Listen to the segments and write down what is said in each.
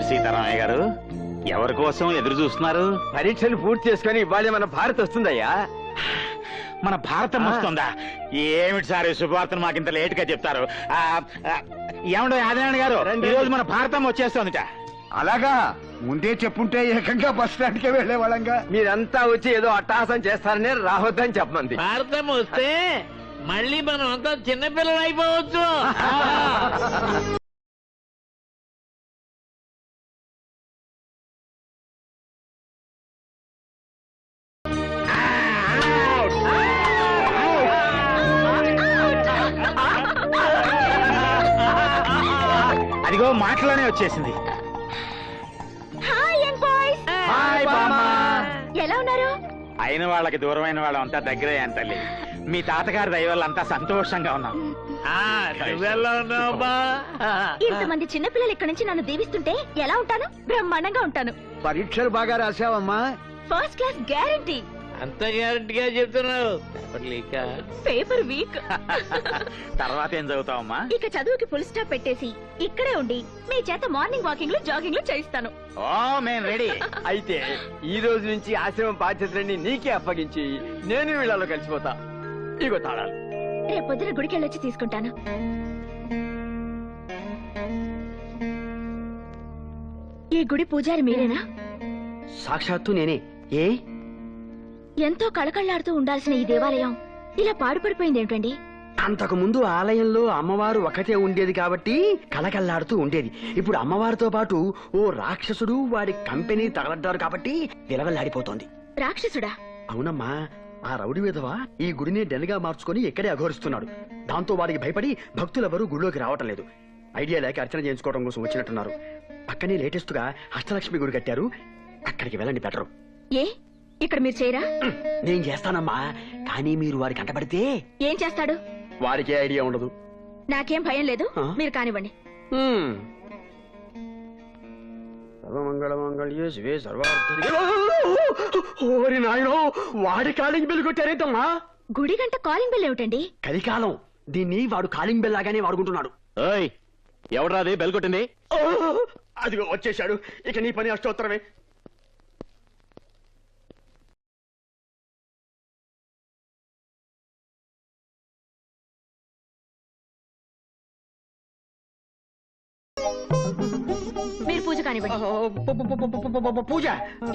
ఏమిటి సీతారామయ్య గారు, ఎవరి కోసం ఎదురు చూస్తున్నారు? పరీక్షలు పూర్తి చేసుకుని ఇవాళ మన భారత్ వస్తుందయ్యా. మన భారతం వస్తుందా? ఏమిటి సార్ ఈ శుభవార్తను మాకు ఇంత లేట్ గా చెప్తారు? ఏమండో ఆదినారాయణ గారు, ఈ రోజు మన భారతం వచ్చేస్తుందిట. అలాగా ముందే చెప్పుంటే ఏకంగా బస్ స్టాండ్కే వెళ్లేవాళ్ళంగా. మీరంతా వచ్చి ఏదో అట్టహాసం చేస్తారని రావద్దని చెప్పమంది. భారతం వస్తే మళ్ళీ మనం అంతా చిన్నపిల్లలు అయిపోవచ్చు. అదిగో మాటలోనే వచ్చేసింది. హాయ్ బామ్మ. ఎలా ఉన్నారు? అయిన వాళ్ళకి దూరమైన వాళ్ళం అంతా దగ్గరే అని తల్లి. మీ తాతగారి దయ వల్ల అంతా సంతోషంగా ఉన్నాం. నువ్వెలా ఉన్నావమ్మా? ఇంతమంది చిన్నపిల్లలు ఇక్కడి నుంచి నన్ను దీవిస్తుంటే ఎలా ఉంటాను? బ్రహ్మాండంగా ఉంటాను. పరీక్షలు బాగా రాసావమ్మా? First class guarantee. అంత గ్యారంటీగా చెప్తున్నావు. Paper week. తర్వాత ఏం చదువుతావమ్మా? ఇక చదువుకి ఫుల్ స్టాప్ పెట్టేసి ఇక్కడే ఉండి మీ చేత మార్నింగ్ వాకింగ్ లో జాగింగ్ లో చేయిస్తాను. ఓ మేము రెడీ. అయితే ఈ రోజు నుంచి ఆశ్రమం బాధ్యతలన్నీ నీకే అప్పగించి నేను వీళ్ళలో కలిసిపోతా. ఇగో తాళాలు. రేపు పొద్దున గుడికి వెళ్ళొచ్చి తీసుకుంటాను. ఈ గుడి పూజారి మీరేనా? సాక్షాత్తు నేనే. ఏ ఎంతో కళకళ్లాడుతూ ఉండాల్సిన ఈ దేవాలయం ఇలా పాడుపడిపోయింది ఏమిటండి? అంతకు ముందు ఆలయంలో అమ్మవారు ఒకటే ఉండేది కాబట్టి కలకల్లాడుతూ ఉండేది. ఇప్పుడు అమ్మవారితో పాటు ఓ రాక్షసుడు వాడి కంపెనీ తగలడ్డారు కాబట్టి విలవల్లాడిపోతోంది. రాక్షసుడా? అవునమ్మా, ఆ రౌడీ విధవ ఈ గుడిని డెన్గా మార్చుకుని ఇక్కడే అఘోరిస్తున్నాడు. దాంతో వాడికి భయపడి భక్తులెవరూ గుడిలోకి రావటం లేదు. ఐడియా లేక అర్చన చేయించుకోవడం కోసం వచ్చినట్టున్నారు. పక్కనే లేటెస్ట్ గా అష్టలక్ష్మి గుడి కట్టారు, అక్కడికి వెళ్ళండి బెటరు. ఏ ఇక్కడ మీరు చేయరా? నేను చేస్తానమ్మా, కానీ మీరు వారికి కంటపడితే ఏం చేస్తాడు? వారికే ఐడియా ఉండదు. నాకేం భయం లేదు, మీరు కానివ్వండి. సర్వమంగళమంగళ్యే శివే సర్వార్థ. ఓరి నాయనో, వాడి కాలింగ్ బెల్ కొట్టారేంటమ్మా? గుడి గంట కాలింగ్ బెల్ ఏమిటండి? కలికాలం దీన్ని వాడు కాలింగ్ బెల్ లాగానే వాడుకుంటున్నాడు. ఎవడ్రాది బెల్ కొట్టింది? అదిగో వచ్చేశాడు. ఇక నీ పని అష్టోత్తరమే. మీరు పూజ కానివ్వండి. పూజ?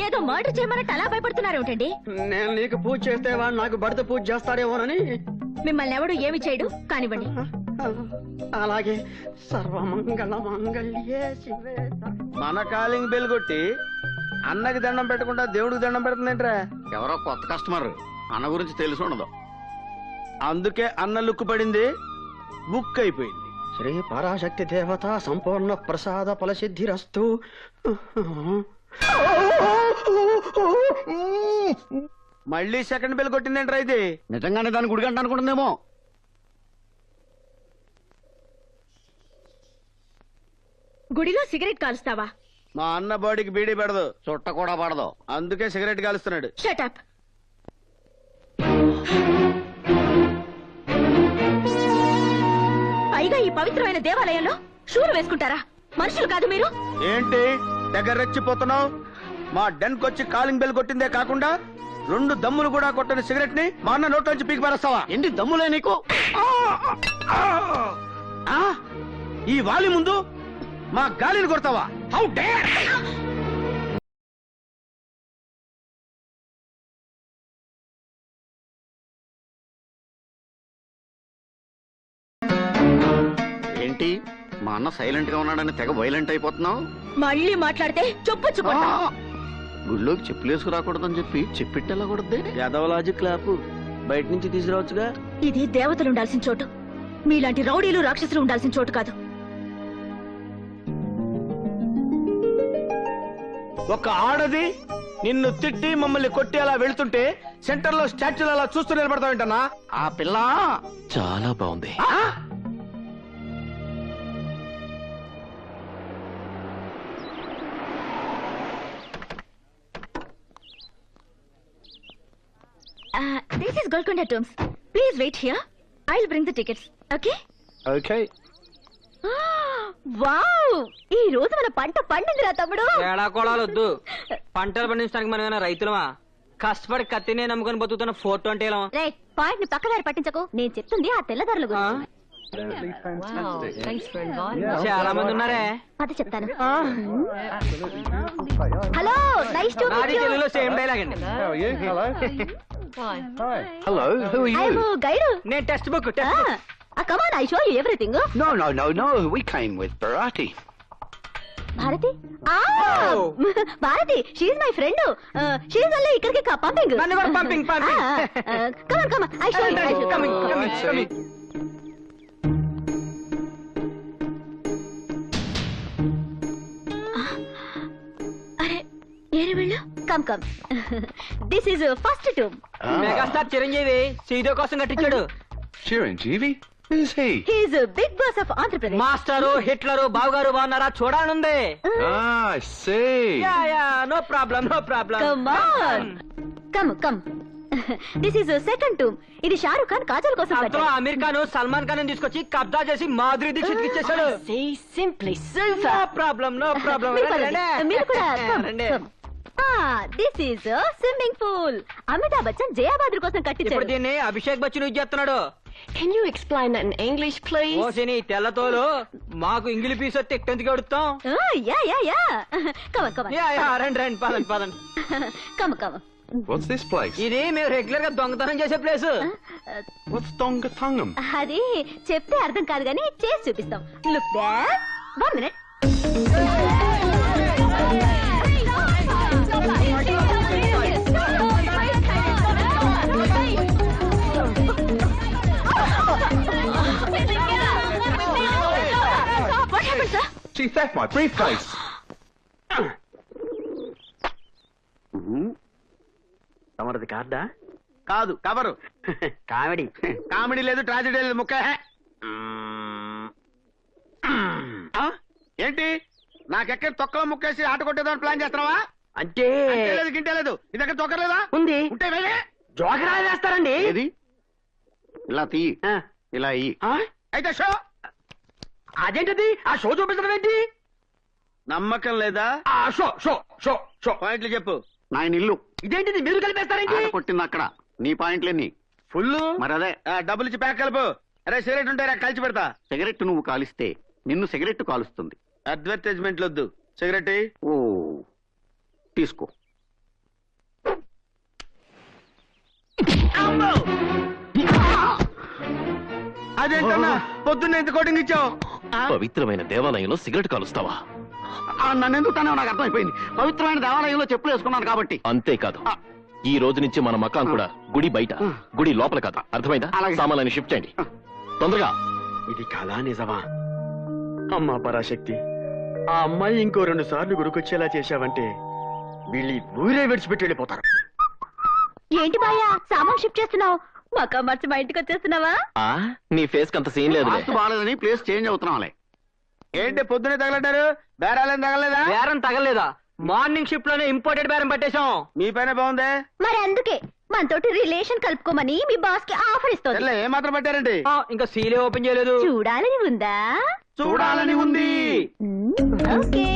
ఏదో మర్డర్ చేయమన్నట్టు అలా భయపడుతున్నారు ఏమిటండి? నేను నీకు పూజ చేస్తే వాడు నాకు భర్త పూజ చేస్తాడేమోనని. మిమ్మల్ని ఎవడు ఏమి చేయడు, కానివ్వండి. అలాగే. సర్వమంగళ మంగళ్యే శివే. మన కాలింగ్ బెల్ కొట్టి అన్నకి దండం పెట్టకుండా దేవుడికి దండం పెడుతుందేంట్రా? ఎవరో కొత్త కస్టమర్, అన్న గురించి తెలిసి ఉండదు. అందుకే అన్న లుక్కు పడింది, బుక్ అయిపోయింది. శ్రీ పరాశక్తి దేవత సంపూర్ణ ప్రసాద ఫలసిద్ధిరస్తు. మళ్ళీ సెకండ్ బెల్ కొట్టిందేంట్రా ఇది? నిజంగానే దాని గుడి గంట అనుకుంటుందేమో. గుడిలో సిగరెట్ కాలుస్తావా? మా అన్న బాడీకి బీడీ పెడదు, చుట్ట కూడా పడదు, అందుకే సిగరెట్ కాలుస్తున్నాడు. Shut up. పైగా ఈ పవిత్రమైన దేవాలయంలో షూలు వేసుకుంటారా? మనుషులు కాదు మీరు. ఏంటి దగ్గర రెచ్చిపోతున్నావు? మా డెన్ కొచ్చి కాలింగ్ బెల్ కొట్టిందే కాకుండా 2 దమ్ములు కూడా కొట్టని సిగరెట్ ని మా అన్న నోట్లోంచి పీకి పారేస్తావా? ఏంటి దమ్ములే నీకు? ఈ వాలి ముందు మా గాలిని కొడతావా? How dare! ఏంటి మా అన్న సైలెంట్ గా ఉన్నాడని తెగ వైలెంట్ అయిపోతున్నావు? మళ్ళీ మాట్లాడితే చొప్పుచ్చుకుంటా. గుళ్ళోకి చెప్పులేసుకు రాకూడదని చెప్పి చెప్పిట్టెళ్ళకూడదే. యాదవలాజిక్ క్లాప్ బయట నుంచి తీసుకురావచ్చుగా. ఇది దేవతలు ఉండాల్సిన చోటు, మీలాంటి రౌడీలు రాక్షసులు ఉండాల్సిన చోటు కాదు. ఒక ఆడది నిన్ను తిట్టి మమ్మల్ని కొట్టి అలా వెళ్తుంటే సెంటర్ లో స్టాచ్యూలు అలా చూస్తూ నిలబడతావేంటన్నా? ఆ పిల్ల చాలా బాగుంది. This is Golconda Tombs. Please wait here. I'll bring the tickets. Okay? Okay. Wow, ఈ రోజు మన పంట పండిందిరా తమ్ముడు. ఏడాకోళాలు వద్దు. పంటలు పండించడానికి మనం ఏమైనా రైతులమా? కష్టపడి కత్తినే నమ్ముకొని బతుకుతున్న 420 రే, పాయింట్ ని పక్కదారి పట్టించకు. నేను చెప్తుంది ఆ తెల్లదారుల గురించి. చాలా మంది ఉన్నారే. అది చెప్తాను. హలో, నైస్ టు నాది తెలుగులో సేమ్ డైలాగ్ అండి. Hello, who are you? Guide. నేను text book come on, I show you everything. No. We came with Bharati. Bharati? Bharati, she is my friend. She is only ఇక్కడికి పంపింగ్. నన్ను కూడా పంపింగ్. Come on, I show you. Coming. అరే, ఏరే వెళ్ళు. Come. This is first tomb. Megastar Chiranjeevi సీదో కోసం కట్టించాడు. Chiranjeevi? Who's he? He is big boss of Andhra Pradesh. Master, Hitler, బావగారు బాగున్నారా? చూడాలనుంది. I see. Yeah, no problem. Come on, come. This is second టూమ్. ఇది షారుఖ్ ఖాన్ కాజల్ కోసం అందులో కట్టాడు. అమీర్ ఖాన్ సల్మాన్ ఖాన్ తీసుకొచ్చి కబ్జా చేసి మాధురి దీక్షిత్ ఇచ్చేసాడు. No problem. మీరు పదండి. మీరు కూడా come. This is swimming pool. Amitabh Bachchan Jaya Bhaduri కోసం ఇప్పుడు కట్టించాడు. దీన్ని అభిషేక్ బచ్చన్ యూజ్ చేస్తున్నాడు. Can you explain that in English, please? ఓ సిని తెల్లతోలు మాకు ఇంగిలి పీస్ వస్తే ఎక్కడికి అడుగుతాం. యా. కమ్. యా, రండి పదండి. కమ్. What's this place? ఇది మేము రెగ్యులర్ గా దొంగతనం చేసే ప్లేస్. What's Dongathungam? అది చెప్తే అర్థం కాదు కానీ చేసి చూపిస్తాం. Look back. 1 minute. What happened, sir? She theft my briefcase. తమరది కార్డా? కాదు, కవరు. కామెడీ. కామెడీ లేదు, ట్రాజెడీ లేదు, ముక్క. ఏంటి నాకెక్కడ తొక్కలో ముక్కేసి ఆట కొట్టేదాన్ని ప్లాన్ చేస్తున్నావా? అంటే లేదు, గింటే లేదు. నీ దగ్గర తొక్కలేదా? ఉంది. ఉంటే వెళ్ళి జోకరా వేస్తారండి. ఏది? ఇలా తీ. ఇలా అయ్యి. అయితే షో. అదేంటది? ఆ షో చూపించడం ఏంటి? నమ్మకం లేదా? ఆ షో షో షో షో పాయింట్లు చెప్పు. నా ఇల్లు. ఇదేంటిది? మీరు కలిపేస్తారేంటి? ఆట కొట్టింది అక్కడ. నీ పాయింట్లన్నీ. ఫుల్. మరి అదే. డబ్బులు ఇచ్చి ప్యాక్ కలుపు. అరే, సిగరెట్ ఉంటే కలిసి పెడతా. సిగరెట్ నువ్వు కాలిస్తే నిన్ను సిగరెట్ కాలుస్తుంది. అడ్వర్టైజ్మెంట్లు వద్దు. సిగరెట్ ఓ తీసుకో. అదేంటన్నా పొద్దున్న ఎంత కోటింగ్ ఇచ్చావు? పవిత్రమైన దేవాలయంలో సిగరెట్ కాలుస్తావా? నన్నెందుకు తానే నాకు అర్థమైపోయింది. పవిత్రమైన దేవాలయంలో చెప్పులు వేసుకున్నాను కాబట్టి. అంతేకాదు, ఈ రోజు నుంచి మన మకాం కూడా గుడి బయట, గుడి లోపల కాదు. అర్థమైందా? అలాగే. సామాన్యాన్ని షిఫ్ట్ చేయండి తొందరగా. ఇది కళా నిజమా? అమ్మా పరాశక్తి, ఆ అమ్మాయి ఇంకో 2 సార్లు గుడికొచ్చేలా చేశావంటే వీళ్ళు ఈ ఊరే విడిచిపెట్టి వెళ్ళిపోతారు. ఏంటి బాయా, సామాన్ షిఫ్ట్ చేస్తున్నావు? మకా మార్చి మా ఇంటికి వచ్చేస్తున్నావా? ఆ నీ ఫేస్ కి అంత సీన్ లేదు. వాస్తు బాగాలేదని ప్లేస్ చేంజ్ అవుతున్నాంలే. ఏంటి పొద్దునే తగలడ్డారు? బేరాలేం తగలలేదా? బేరం తగలేదా? మార్నింగ్ షిఫ్ట్ లోనే ఇంపోర్టెడ్ బేరం పట్టేశాం. మీ పైన బాగుందే. మరి అందుకే మనతోటి రిలేషన్ కలుపుకోమని మీ బాస్ కి ఆఫర్ ఇస్తుంది. సర్లే, ఏం మాత్రం పట్టారండి? ఇంకా సీలే ఓపెన్ చేయలేదు. చూడాలని ఉందా? చూడాలని ఉంది. ఓకే.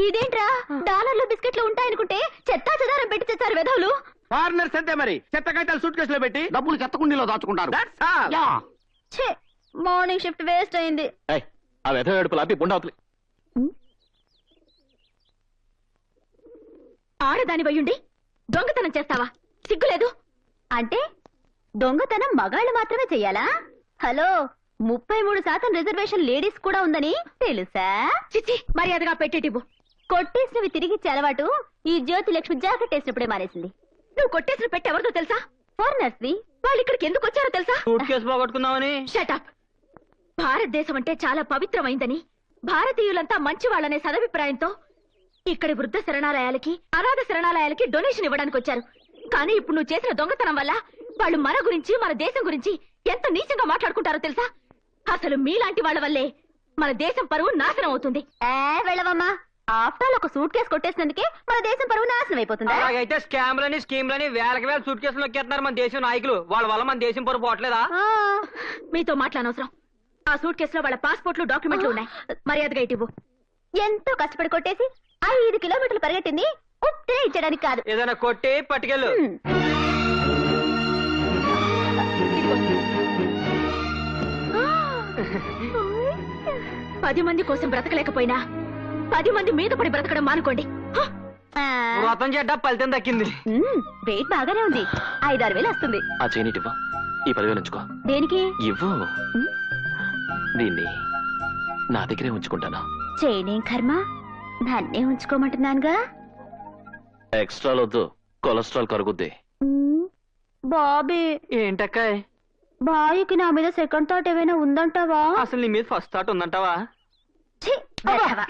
ఇదేంట్రా, డాలర్లు బిస్కెట్లు ఉంటాయనుకుంటే చెత్తా చెదారం పెట్టి తెచ్చారు వెధవులు. ఫారినర్స్ అంతే మరి. చెత్త కాగితాలు సూట్ కేసులో పెట్టి డబ్బులు చెత్తకుండీలో దాచుకుంటారు. That's all. యా. ఛే, మార్నింగ్ షిఫ్ట్ వేస్ట్ అయింది. ఏయ్, ఆ వెధ ఏడుపు లాపి బుండావుతులే. ఆడదాని వయ్యుండి దొంగతనం చేస్తావా? సిగ్గులేదు? అంటే దొంగతనం మగాళ్ళు మాత్రమే చెయ్యాలా? హలో, 33% రిజర్వేషన్ లేడీస్ కూడా ఉందని తెలుసా? చిచ్చి, మర్యాదగా పెట్టేటివ్వు. కొట్టేసినవి తిరిగిచ్చే అలవాటు ఈ జ్యోతి లక్ష్మి జాకెట్ వేసినప్పుడే మానేసింది. నువ్వు కొట్టేసిన పెట్టి ఎవరితో తెలుసా? ఫారినర్స్ ది. వాళ్ళు ఇక్కడికి ఎందుకు వచ్చారో తెలుసా? సూట్ కేసు పోగొట్టుకుందామని. షటప్. భారతదేశం అంటే చాలా పవిత్రమైందని, భారతీయులంతా మంచి వాళ్ళనే సదభిప్రాయంతో ఇక్కడి వృద్ధ శరణాలయాలకి, అనాథ శరణాలయాలకి డొనేషన్ ఇవ్వడానికి వచ్చారు. కానీ ఇప్పుడు నువ్వు చేసిన దొంగతనం వల్ల వాళ్ళు మన గురించి, మన దేశం గురించి ఎంత నీచంగా మాట్లాడుకుంటారో తెలుసా? అసలు మీలాంటి వాళ్ళ వల్లే మన దేశం పరువు నాశనం అవుతుంది. వెళ్ళవమ్మా, ఆఫ్టర్ ఒక సూట్ కేసు కొట్టేసినందుకే మన దేశం పరువు నాశనం అయిపోతుందా? అలాగైతే స్కామ్లని స్కీమ్లని వేలకి వేల సూట్ కేసులు నొక్కేస్తున్నారు మన దేశం నాయకులు. వాళ్ళ వల్ల మన దేశం పరువు పోవట్లేదా? మీతో మాట్లాడనవసరం. ఆ సూట్ కేసులో వాళ్ళ పాస్పోర్ట్లు డాక్యుమెంట్లు ఉన్నాయి. మర్యాదగా ఇటు. ఎంతో కష్టపడి కొట్టేసి 5 కిలోమీటర్లు పరిగెట్టింది ఉత్తే ఇచ్చడానికి కాదు. ఏదైనా కొట్టి పట్టుకెళ్ళు. పది మంది కోసం బ్రతకలేకపోయినా 10 మంది మీద పడి బ్రతకడం మానుకోండి. వ్రతం చేడ్డా ఫలితం దక్కింది. వెయిట్ బాగానే ఉంది. 5-6 వేలు వస్తుంది. ఆ చేయనిటి ఇవ్వు. ఈ 10,000 ఉంచుకో. దేనికి? ఇవ్వు. దీన్ని నా దగ్గరే ఉంచుకుంటాను. చేయనేం కర్మ, నన్నే ఉంచుకోమంటున్నానుగా. ఎక్స్ట్రా వద్దు, కొలెస్ట్రాల్ కరుగుద్ది. బాబీ, ఏంటక్కాయ్ బాయ్కి నా మీద సెకండ్ థాట్ ఏమైనా ఉందంటావా? అసలు నీ మీద ఫస్ట్ థాట్ ఉందంటావా? ఛీ, వెధవ.